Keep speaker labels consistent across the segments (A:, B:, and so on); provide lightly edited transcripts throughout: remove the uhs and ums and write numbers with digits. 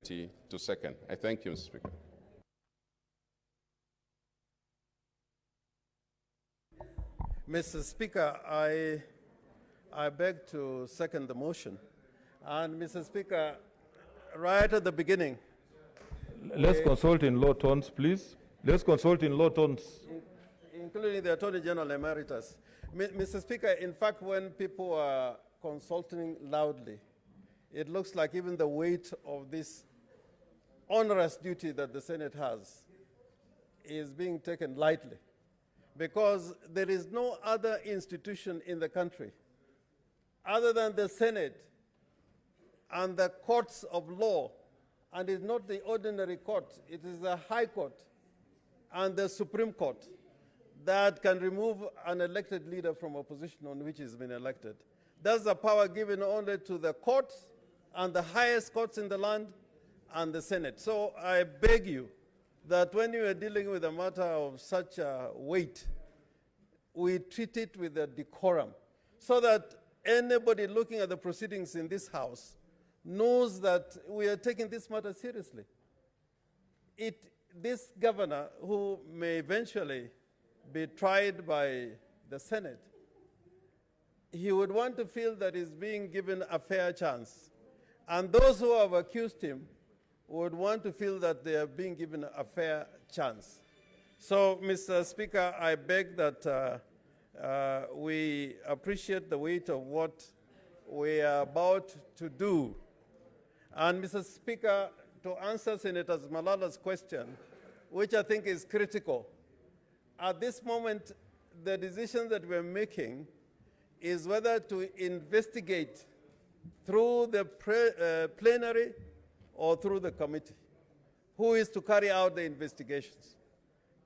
A: to second. I thank you, Mr. Speaker.
B: Mr. Speaker, I beg to second the motion. And Mr. Speaker, right at the beginning,
C: let's consult in low tones, please. Let's consult in low tones.
B: Including the Attorney General Emeritus. Mr. Speaker, in fact, when people are consulting loudly, it looks like even the weight of this onerous duty that the Senate has is being taken lightly, because there is no other institution in the country other than the Senate and the courts of law, and it's not the ordinary court, it is the High Court and the Supreme Court that can remove an elected leader from a position on which he's been elected. That's the power given only to the courts and the highest courts in the land and the Senate. So I beg you that when you are dealing with a matter of such a weight, we treat it with a decorum so that anybody looking at the proceedings in this House knows that we are taking this matter seriously. This governor, who may eventually be tried by the Senate, he would want to feel that he's being given a fair chance. And those who have accused him would want to feel that they are being given a fair chance. So, Mr. Speaker, I beg that we appreciate the weight of what we are about to do. And, Mr. Speaker, to answer Senator Malala's question, which I think is critical, at this moment, the decision that we're making is whether to investigate through the plenary or through the committee. Who is to carry out the investigations?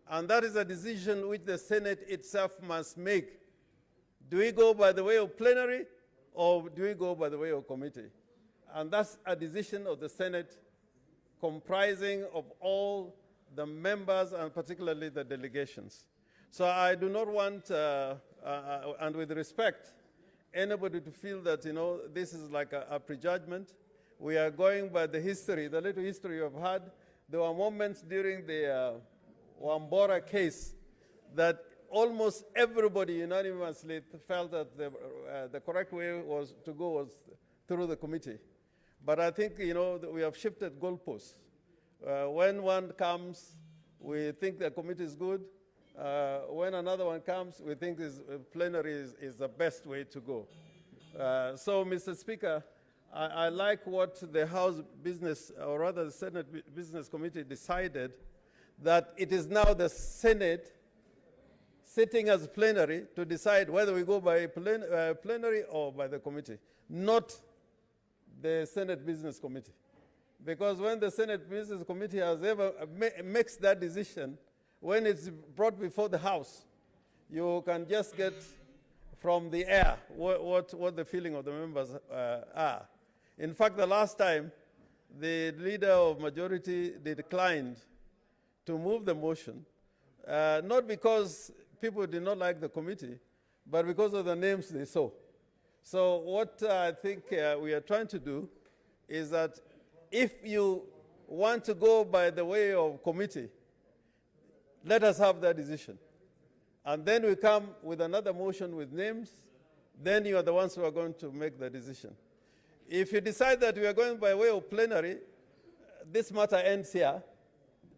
B: And that is a decision which the Senate itself must make. Do we go by the way of plenary or do we go by the way of committee? And that's a decision of the Senate comprising of all the members and particularly the delegations. So I do not want, and with respect, anybody to feel that, this is like a prejudgment. We are going by the history, the little history you have had. There were moments during the Wambora case that almost everybody unanimously felt that the correct way was to go was through the committee. But I think, we have shifted goalposts. When one comes, we think the committee is good. When another one comes, we think plenary is the best way to go. So, Mr. Speaker, I like what the House Business, or rather the Senate Business Committee decided, that it is now the Senate sitting as plenary to decide whether we go by plenary or by the committee, not the Senate Business Committee. Because when the Senate Business Committee has ever makes that decision, when it's brought before the House, you can just get from the air what the feeling of the members are. In fact, the last time, the leader of majority declined to move the motion, not because people did not like the committee, but because of the names they saw. So what I think we are trying to do is that if you want to go by the way of committee, let us have that decision. And then we come with another motion with names, then you are the ones who are going to make the decision. If you decide that we are going by way of plenary, this matter ends here,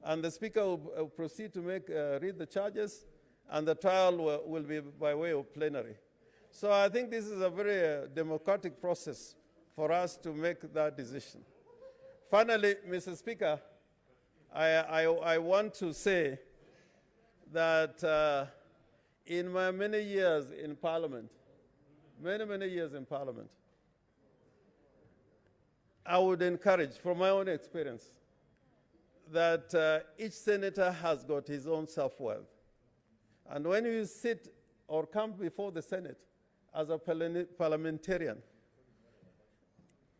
B: and the Speaker will proceed to read the charges, and the trial will be by way of plenary. So I think this is a very democratic process for us to make that decision. Finally, Mr. Speaker, I want to say that in my many years in Parliament, many years in Parliament, I would encourage, from my own experience, that each senator has got his own self-worth. And when you sit or come before the Senate as a parliamentarian,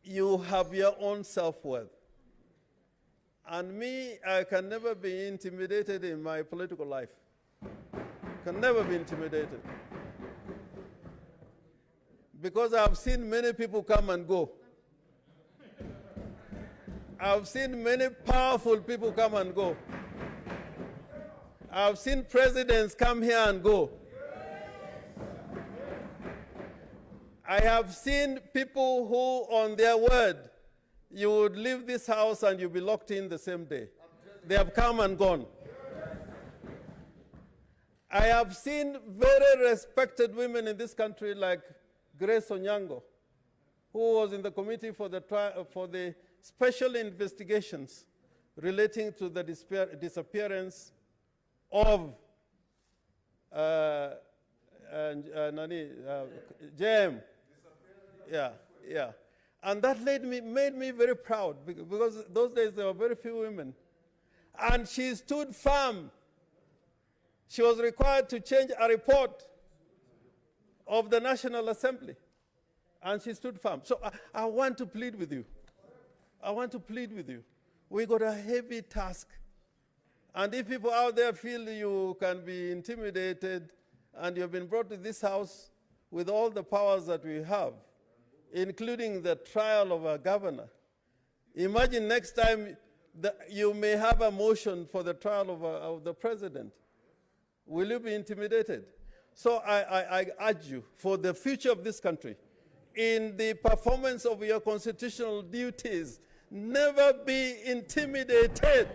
B: you have your own self-worth. And me, I can never be intimidated in my political life. Can never be intimidated. Because I've seen many people come and go. I've seen many powerful people come and go. I've seen presidents come here and go. I have seen people who, on their word, you would leave this house and you'll be locked in the same day. They have come and gone. I have seen very respected women in this country like Grace Onyango, who was in the committee for the special investigations relating to the disappearance of JM. Yeah. And that made me very proud because those days there were very few women. And she stood firm. She was required to change a report of the National Assembly. And she stood firm. So I want to plead with you. I want to plead with you. We got a heavy task. And if people out there feel you can be intimidated and you've been brought to this house with all the powers that we have, including the trial of a governor, imagine next time that you may have a motion for the trial of the president. Will you be intimidated? So I urge you, for the future of this country, in the performance of your constitutional duties, never be intimidated.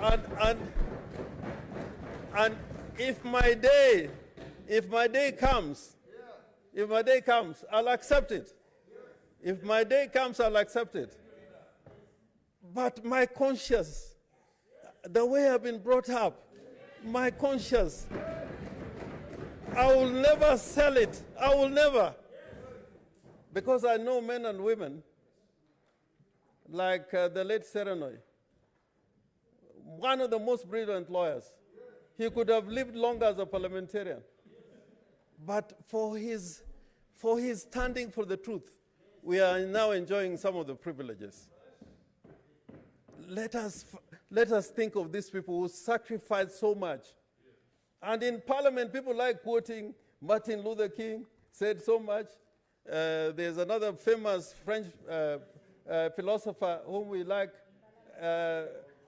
B: And if my day comes, I'll accept it. If my day comes, I'll accept it. But my conscience, the way I've been brought up, my conscience, I will never sell it. I will never. Because I know men and women, like the late Serenoy, one of the most brilliant lawyers. He could have lived longer as a parliamentarian. But for his standing for the truth, we are now enjoying some of the privileges. Let us think of these people who sacrificed so much. And in Parliament, people like quoting Martin Luther King, said so much. There's another famous French philosopher whom we like,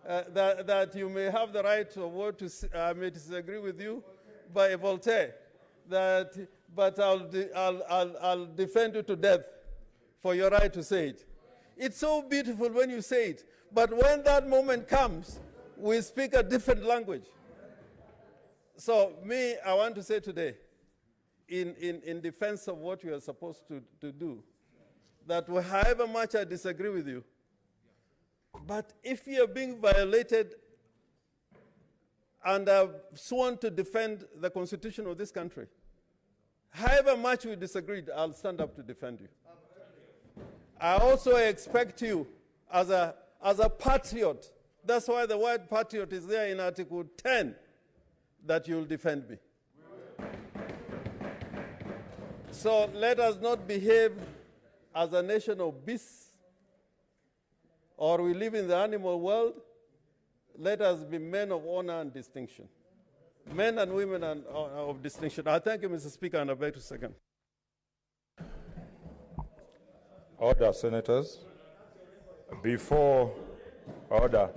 B: that you may have the right of what to say, I may disagree with you, by Voltaire, but I'll defend you to death for your right to say it. It's so beautiful when you say it, but when that moment comes, we speak a different language. So I want to say today, in defense of what you are supposed to do, that however much I disagree with you, but if you are being violated and have sworn to defend the Constitution of this country, however much we disagreed, I'll stand up to defend you. I also expect you as a patriot, that's why the word patriot is there in Article 10, that you'll defend me. So let us not behave as a nation of beasts, or we live in the animal world. Let us be men of honor and distinction. Men and women of distinction. I thank you, Mr. Speaker, and I beg to second.
C: Order, senators. Before order.